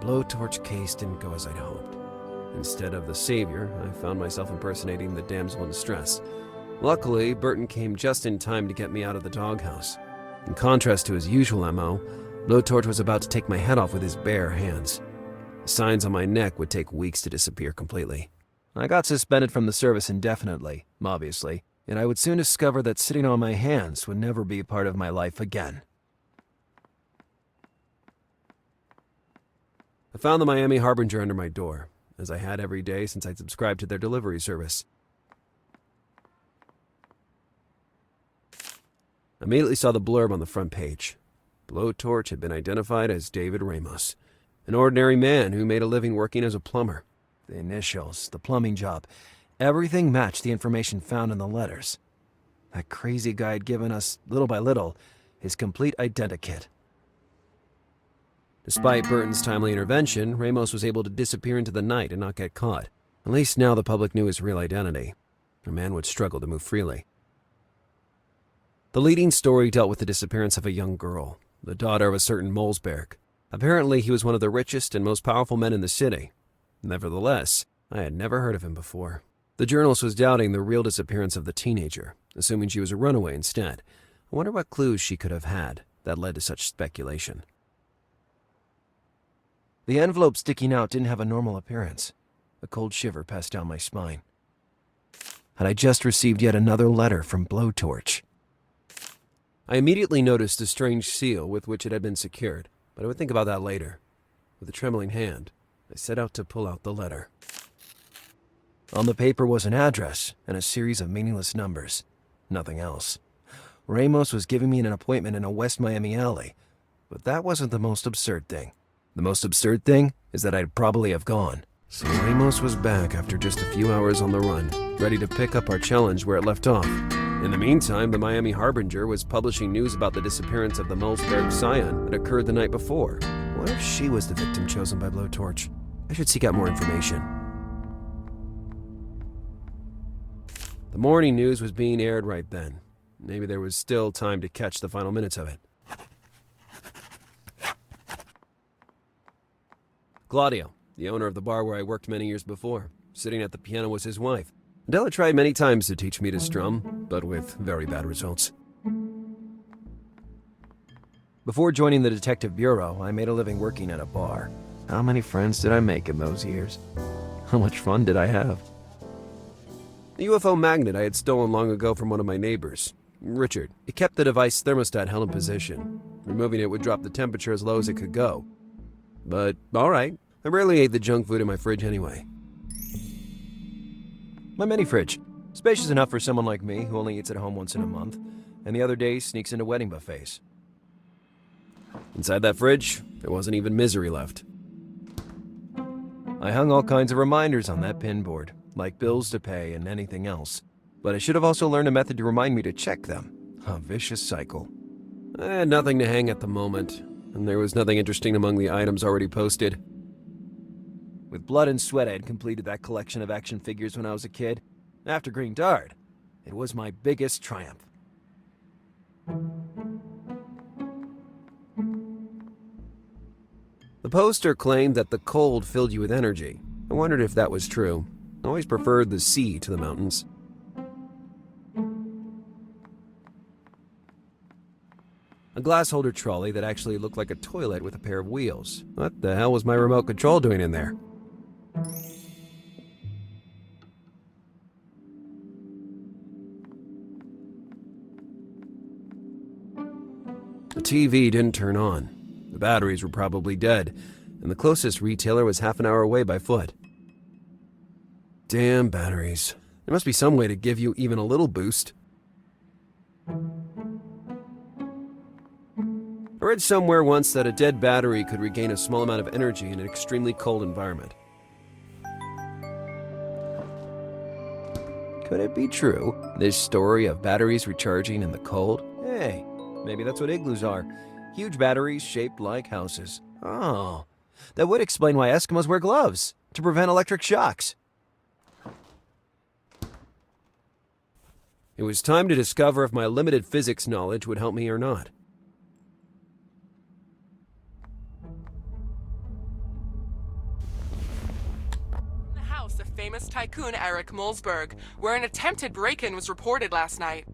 blowtorch case didn't go as I'd hoped. Instead of the savior, I found myself impersonating the damsel in distress. Luckily, Burton came just in time to get me out of the doghouse. In contrast to his usual MO, Blowtorch was about to take my head off with his bare hands. The signs on my neck would take weeks to disappear completely. I got suspended from the service indefinitely, obviously, and I would soon discover that sitting on my hands would never be a part of my life again. I found the Miami Harbinger under my door, as I had every day since I'd subscribed to their delivery service. I immediately saw the blurb on the front page. Blowtorch had been identified as David Ramos, an ordinary man who made a living working as a plumber. The initials, the plumbing job, everything matched the information found in the letters. That crazy guy had given us, little by little, his complete identikit. Despite Burton's timely intervention, Ramos was able to disappear into the night and not get caught. At least now the public knew his real identity. A man would struggle to move freely. The leading story dealt with the disappearance of a young girl, the daughter of a certain Molesberg. Apparently, he was one of the richest and most powerful men in the city. Nevertheless, I had never heard of him before. The journalist was doubting the real disappearance of the teenager, assuming she was a runaway instead. I wonder what clues she could have had that led to such speculation. The envelope sticking out didn't have a normal appearance. A cold shiver passed down my spine. Had I just received yet another letter from Blowtorch? I immediately noticed the strange seal with which it had been secured, but I would think about that later. With a trembling hand, I set out to pull out the letter. On the paper was an address and a series of meaningless numbers. Nothing else. Ramos was giving me an appointment in a West Miami alley, but that wasn't the most absurd thing. The most absurd thing is that I'd probably have gone. So Ramos was back after just a few hours on the run, ready to pick up our challenge where it left off. In the meantime, the Miami Harbinger was publishing news about the disappearance of the Molesberg scion that occurred the night before. What if she was the victim chosen by Blowtorch? I should seek out more information. The morning news was being aired right then. Maybe there was still time to catch the final minutes of it. Claudio, the owner of the bar where I worked many years before, sitting at the piano was his wife. Adela tried many times to teach me to strum, but with very bad results. Before joining the detective bureau, I made a living working at a bar. How many friends did I make in those years? How much fun did I have? The UFO magnet I had stolen long ago from one of my neighbors, Richard. It kept the device thermostat held in position. Removing it would drop the temperature as low as it could go. But, alright, I rarely ate the junk food in my fridge anyway. My mini fridge. Spacious enough for someone like me who only eats at home once in a month, and the other day sneaks into wedding buffets. Inside that fridge, there wasn't even misery left. I hung all kinds of reminders on that pin board, like bills to pay and anything else. But I should have also learned a method to remind me to check them. A vicious cycle. I had nothing to hang at the moment, and there was nothing interesting among the items already posted. With blood and sweat, I had completed that collection of action figures when I was a kid. After Green Dart, it was my biggest triumph. The poster claimed that the cold filled you with energy. I wondered if that was true. I always preferred the sea to the mountains. A glass holder trolley that actually looked like a toilet with a pair of wheels. What the hell was my remote control doing in there? The TV didn't turn on. The batteries were probably dead, and the closest retailer was half an hour away by foot. Damn batteries. There must be some way to give you even a little boost. I read somewhere once that a dead battery could regain a small amount of energy in an extremely cold environment. Could it be true, this story of batteries recharging in the cold? Hey, maybe that's what igloos are. Huge batteries shaped like houses. Oh, that would explain why Eskimos wear gloves, to prevent electric shocks. It was time to discover if my limited physics knowledge would help me or not. tycoon Eric Mulsberg, where an attempted break-in was reported last night.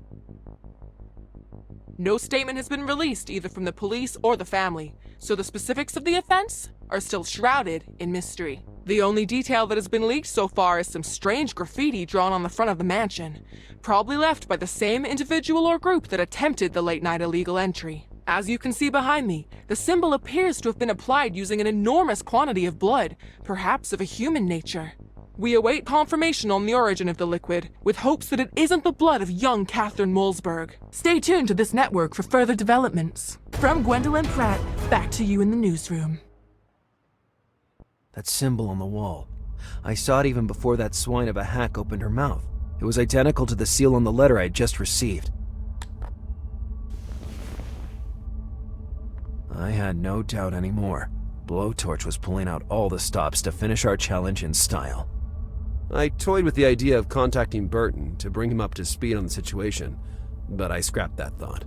No statement has been released either from the police or the family, so the specifics of the offense are still shrouded in mystery. The only detail that has been leaked so far is some strange graffiti drawn on the front of the mansion, probably left by the same individual or group that attempted the late-night illegal entry. As you can see behind me, the symbol appears to have been applied using an enormous quantity of blood, perhaps of a human nature. We await confirmation on the origin of the liquid, with hopes that it isn't the blood of young Catherine Mulsberg. Stay tuned to this network for further developments. From Gwendolyn Pratt, back to you in the newsroom. That symbol on the wall. I saw it even before that swine of a hack opened her mouth. It was identical to the seal on the letter I had just received. I had no doubt anymore. Blowtorch was pulling out all the stops to finish our challenge in style. I toyed with the idea of contacting Burton to bring him up to speed on the situation, but I scrapped that thought.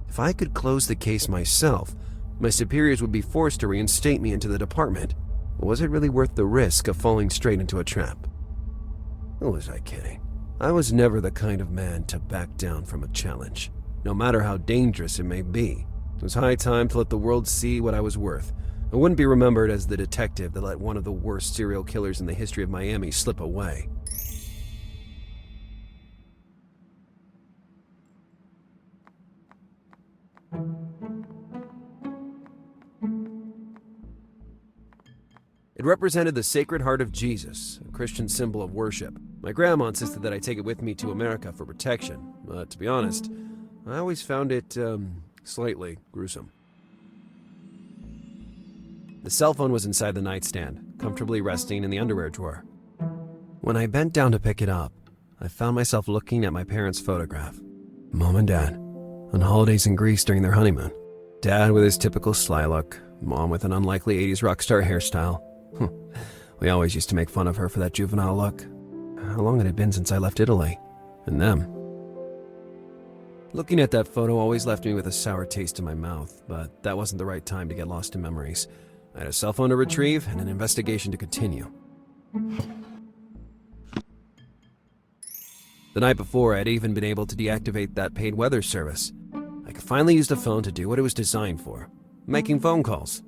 If I could close the case myself, my superiors would be forced to reinstate me into the department. Was it really worth the risk of falling straight into a trap? Or was I kidding? I was never the kind of man to back down from a challenge, no matter how dangerous it may be. It was high time to let the world see what I was worth. I wouldn't be remembered as the detective that let one of the worst serial killers in the history of Miami slip away. It represented the Sacred Heart of Jesus, a Christian symbol of worship. My grandma insisted that I take it with me to America for protection, but to be honest, I always found it, slightly gruesome. The cell phone was inside the nightstand, comfortably resting in the underwear drawer. When I bent down to pick it up, I found myself looking at my parents' photograph. Mom and Dad, on holidays in Greece during their honeymoon. Dad with his typical sly look, Mom with an unlikely 80s rock star hairstyle. We always used to make fun of her for that juvenile look. How long had it been since I left Italy? And them. Looking at that photo always left me with a sour taste in my mouth, but that wasn't the right time to get lost in memories. I had a cell phone to retrieve and an investigation to continue. The night before, I'd even been able to deactivate that paid weather service. I could finally use the phone to do what it was designed for, making phone calls.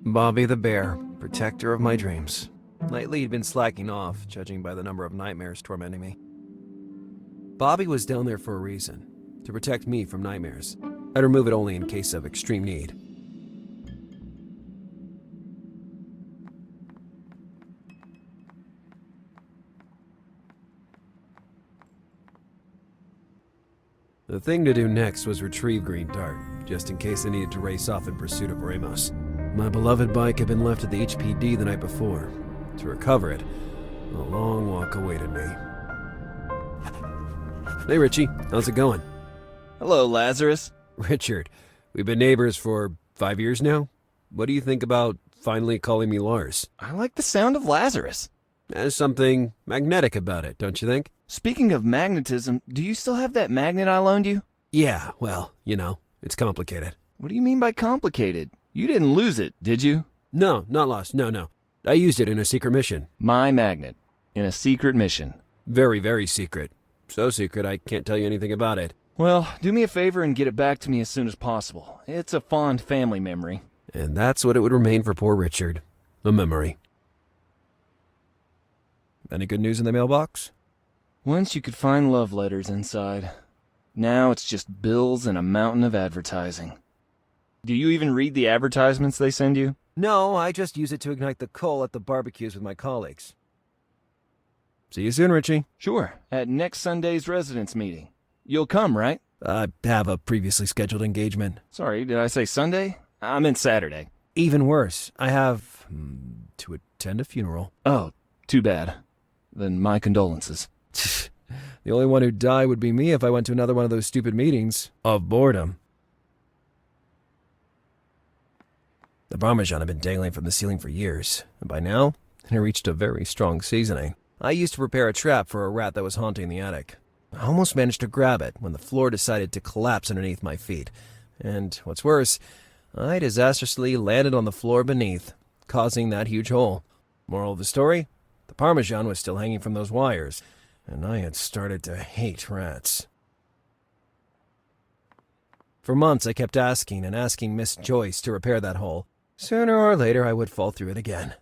Bobby the Bear, protector of my dreams. Lately, he'd been slacking off, judging by the number of nightmares tormenting me. Bobby was down there for a reason, to protect me from nightmares. I'd remove it only in case of extreme need. The thing to do next was retrieve Green Dart, just in case I needed to race off in pursuit of Ramos. My beloved bike had been left at the HPD the night before. To recover it, a long walk awaited me. Hey Richie, how's it going? Hello, Lazarus. Richard, we've been neighbors for 5 years now. What do you think about finally calling me Lars? I like the sound of Lazarus. There's something magnetic about it, don't you think? Speaking of magnetism, do you still have that magnet I loaned you? Yeah, well, it's complicated. What do you mean by complicated? You didn't lose it, did you? No, not lost, no. I used it in a secret mission. My magnet. In a secret mission. Very, very secret. So secret I can't tell you anything about it. Well, do me a favor and get it back to me as soon as possible. It's a fond family memory. And that's what it would remain for poor Richard. A memory. Any good news in the mailbox? Once you could find love letters inside. Now it's just bills and a mountain of advertising. Do you even read the advertisements they send you? No, I just use it to ignite the coal at the barbecues with my colleagues. See you soon, Richie. Sure, at next Sunday's residence meeting. You'll come, right? I have a previously scheduled engagement. Sorry, did I say Sunday? I meant Saturday. Even worse, I have to attend a funeral. Oh, too bad. Then my condolences. The only one who'd die would be me if I went to another one of those stupid meetings. Of boredom. The Parmesan had been dangling from the ceiling for years, and by now, it had reached a very strong seasoning. I used to prepare a trap for a rat that was haunting the attic. I almost managed to grab it when the floor decided to collapse underneath my feet. And what's worse, I disastrously landed on the floor beneath, causing that huge hole. Moral of the story? The Parmesan was still hanging from those wires, and I had started to hate rats. For months, I kept asking and asking Miss Joyce to repair that hole. Sooner or later, I would fall through it again.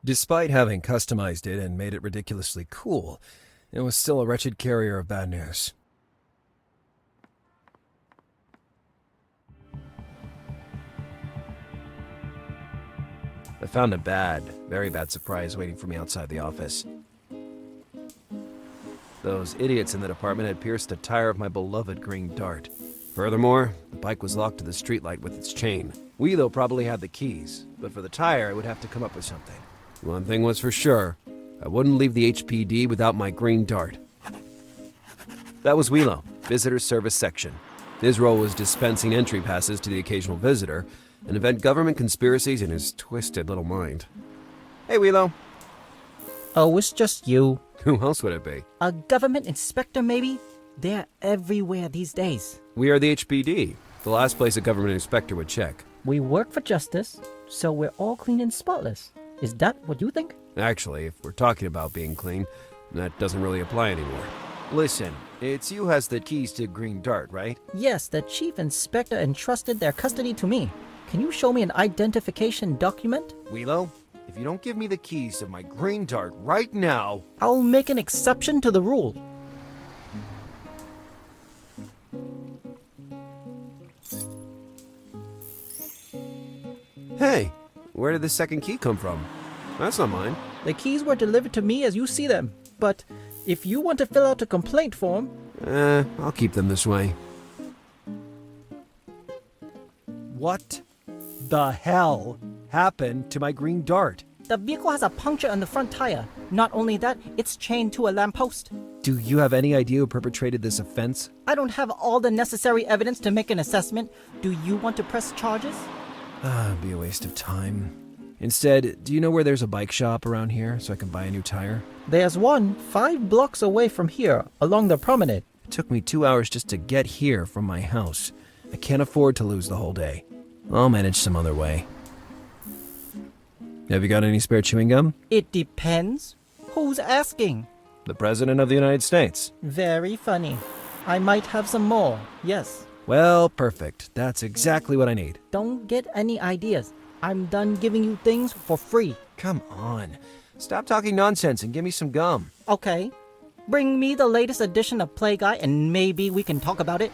Despite having customized it and made it ridiculously cool, it was still a wretched carrier of bad news. I found a very bad surprise waiting for me outside the office. Those idiots in the department had pierced a tire of my beloved green Dart. Furthermore, the bike was locked to the streetlight with its chain. We, though, probably had the keys, but for the tire, I would have to come up with something. One thing was for sure, I wouldn't leave the HPD without my green Dart. That was Wheelo, Visitor Service Section. His role was dispensing entry passes to the occasional visitor and invent government conspiracies in his twisted little mind. Hey, Wheelo. Oh, it's just you. Who else would it be? A government inspector, maybe? They're everywhere these days. We are the HPD, the last place a government inspector would check. We work for justice, so we're all clean and spotless. Is that what you think? Actually, if we're talking about being clean, that doesn't really apply anymore. Listen, it's you who has the keys to Green Dart, right? Yes, the chief inspector entrusted their custody to me. Can you show me an identification document? Wheelo, if you don't give me the keys to my Green Dart right now... I'll make an exception to the rule. Hey, where did the second key come from? That's not mine. The keys were delivered to me as you see them, but if you want to fill out a complaint form... I'll keep them this way. What the hell happened to my Green Dart? The vehicle has a puncture on the front tire. Not only that, it's chained to a lamppost. Do you have any idea who perpetrated this offense? I don't have all the necessary evidence to make an assessment. Do you want to press charges? It'd be a waste of time. Instead, do you know where there's a bike shop around here so I can buy a new tire? There's one 5 blocks away from here, along the promenade. It took me 2 hours just to get here from my house. I can't afford to lose the whole day. I'll manage some other way. Have you got any spare chewing gum? It depends. Who's asking? The President of the United States. Very funny. I might have some more, yes. Well, perfect. That's exactly what I need. Don't get any ideas. I'm done giving you things for free. Come on. Stop talking nonsense and give me some gum. Okay. Bring me the latest edition of Play Guy and maybe we can talk about it.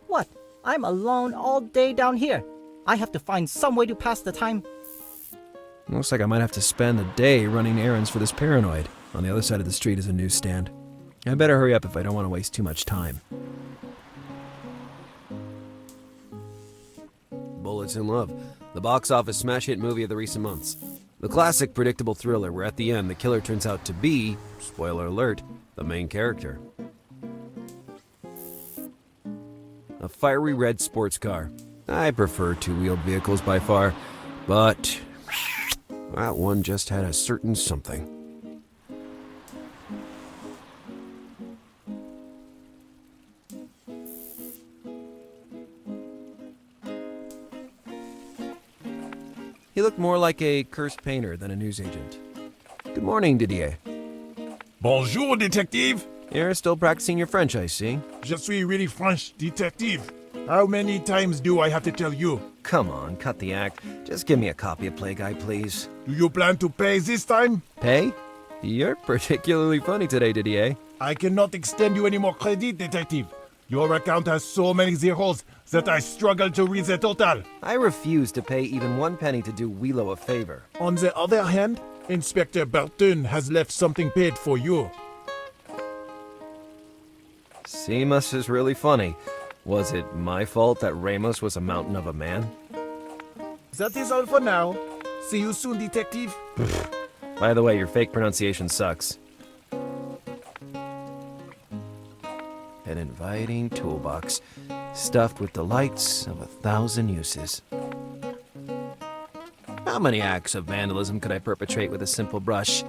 What? I'm alone all day down here. I have to find some way to pass the time. Looks like I might have to spend the day running errands for this paranoid. On the other side of the street is a newsstand. I better hurry up if I don't want to waste too much time. Bullets in Love, the box office smash hit movie of the recent months. The classic predictable thriller where at the end the killer turns out to be, spoiler alert, the main character. A fiery red sports car. I prefer two-wheeled vehicles by far, but that one just had a certain something. He looked more like a cursed painter than a newsagent. Good morning, Didier. Bonjour, détective. You're still practicing your French, I see. Je suis really French, détective. How many times do I have to tell you? Come on, cut the act. Just give me a copy of Play Guy, please. Do you plan to pay this time? Pay? You're particularly funny today, Didier. I cannot extend you any more credit, detective. Your account has so many zeros that I struggle to read the total. I refuse to pay even 1 penny to do Wheelo a favor. On the other hand, Inspector Burton has left something paid for you. Seamus is really funny. Was it my fault that Ramos was a mountain of a man? That is all for now. See you soon, detective. By the way, your fake pronunciation sucks. An inviting toolbox, stuffed with delights of 1,000 uses. How many acts of vandalism could I perpetrate with a simple brush?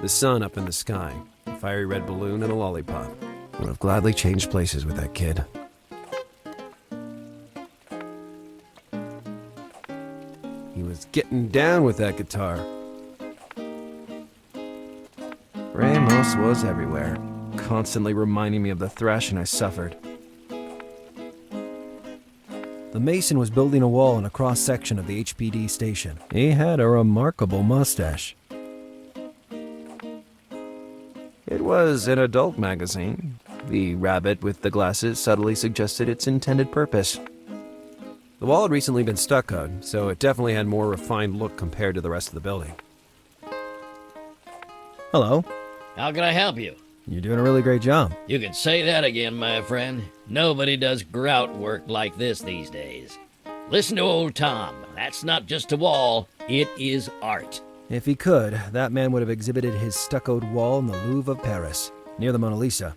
The sun up in the sky, a fiery red balloon and a lollipop. Would have gladly changed places with that kid. He was getting down with that guitar. Ramos was everywhere, constantly reminding me of the thrashing I suffered. The Mason was building a wall in a cross-section of the HPD station. He had a remarkable mustache. It was an adult magazine. The rabbit with the glasses subtly suggested its intended purpose. The wall had recently been stuccoed, so it definitely had more refined look compared to the rest of the building. Hello. How can I help you? You're doing a really great job. You can say that again, my friend. Nobody does grout work like this these days. Listen to old Tom. That's not just a wall, it is art. If he could, that man would have exhibited his stuccoed wall in the Louvre of Paris, near the Mona Lisa.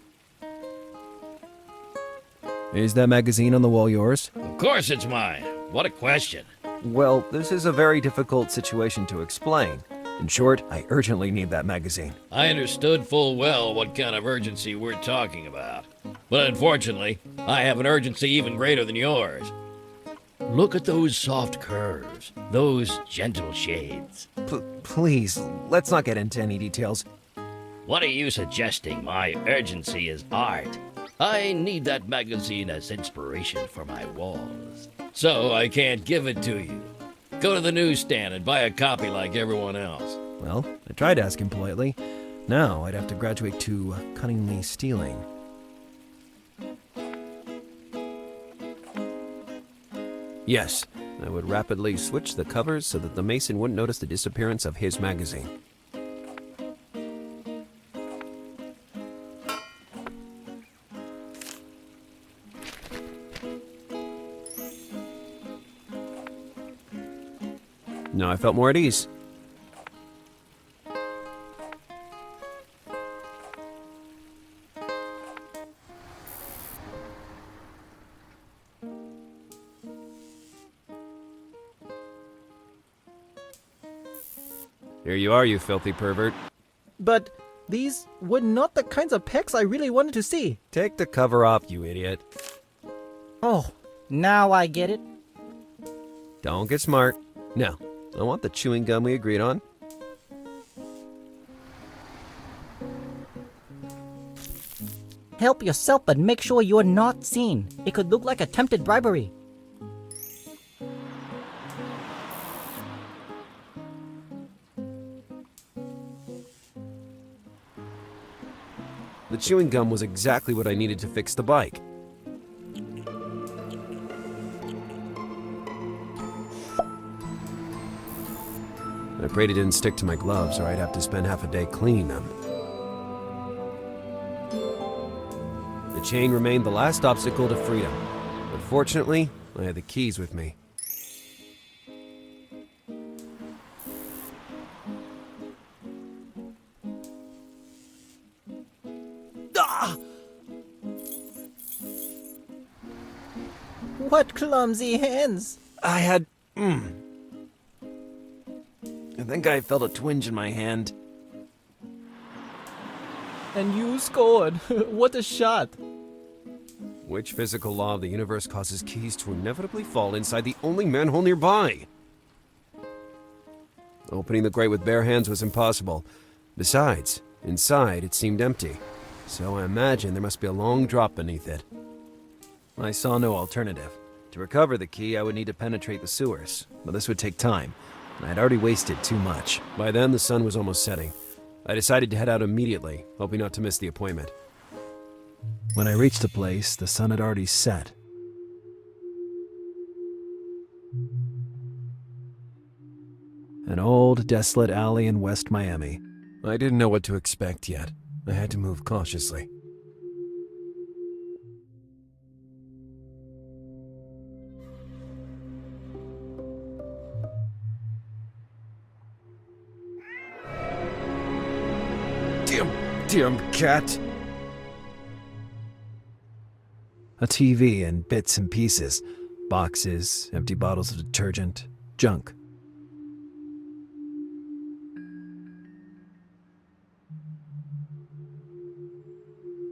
Is that magazine on the wall yours? Of course it's mine. What a question. Well, this is a very difficult situation to explain. In short, I urgently need that magazine. I understood full well what kind of urgency we're talking about. But unfortunately, I have an urgency even greater than yours. Look at those soft curves, those gentle shades. Please, let's not get into any details. What are you suggesting? My urgency is art. I need that magazine as inspiration for my walls. So I can't give it to you. Go to the newsstand and buy a copy like everyone else. Well, I tried to ask him politely. Now I'd have to graduate to cunningly stealing. Yes, I would rapidly switch the covers so that the Mason wouldn't notice the disappearance of his magazine. Now I felt more at ease. Here you are, you filthy pervert. But these were not the kinds of pecs I really wanted to see. Take the cover off, you idiot. Oh, now I get it. Don't get smart. Now, I want the chewing gum we agreed on. Help yourself, but make sure you're not seen. It could look like attempted bribery. The chewing gum was exactly what I needed to fix the bike. I prayed it didn't stick to my gloves, or I'd have to spend half a day cleaning them. The chain remained the last obstacle to freedom, but fortunately, I had the keys with me. What clumsy hands! I had... I think I felt a twinge in my hand. And you scored. What a shot. Which physical law of the universe causes keys to inevitably fall inside the only manhole nearby? Opening the grate with bare hands was impossible. Besides, inside it seemed empty, so I imagined there must be a long drop beneath it. I saw no alternative. To recover the key, I would need to penetrate the sewers, but this would take time, and I had already wasted too much. By then, the sun was almost setting. I decided to head out immediately, hoping not to miss the appointment. When I reached the place, the sun had already set. An old, desolate alley in West Miami. I didn't know what to expect yet. I had to move cautiously. Damn cat! A TV and bits and pieces. Boxes, empty bottles of detergent, junk.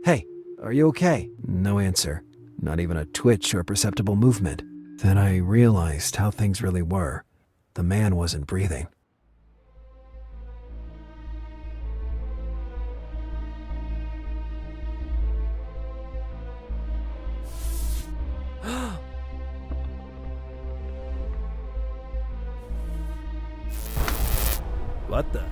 Hey, Are you okay? No answer. Not even a twitch or perceptible movement. Then I realized how things really were. The man wasn't breathing. What the?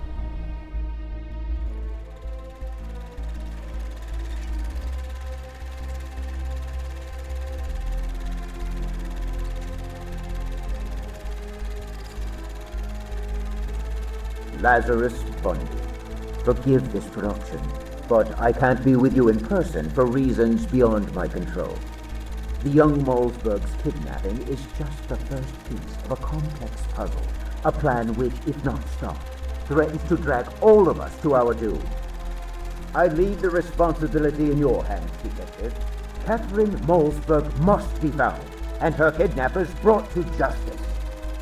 Lazarus Bundy. Forgive this production, but I can't be with you in person for reasons beyond my control. The young Malsberg's kidnapping is just the first piece of a complex puzzle, a plan which, if not stopped, threatens to drag all of us to our doom. I leave the responsibility in your hands, Detective. Catherine Malsberg must be found, and her kidnappers brought to justice.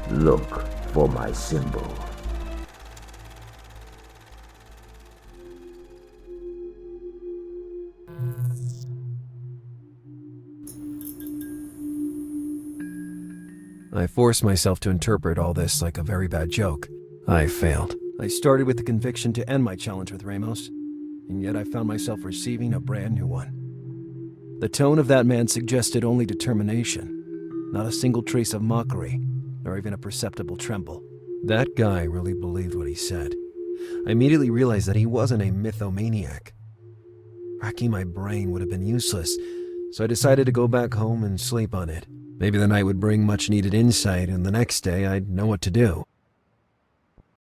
Look for my symbol. I forced myself to interpret all this like a very bad joke. I failed. I started with the conviction to end my challenge with Ramos, and yet I found myself receiving a brand new one. The tone of that man suggested only determination, not a single trace of mockery, nor even a perceptible tremble. That guy really believed what he said. I immediately realized that he wasn't a mythomaniac. Racking my brain would have been useless, so I decided to go back home and sleep on it. Maybe the night would bring much-needed insight, and the next day I'd know what to do.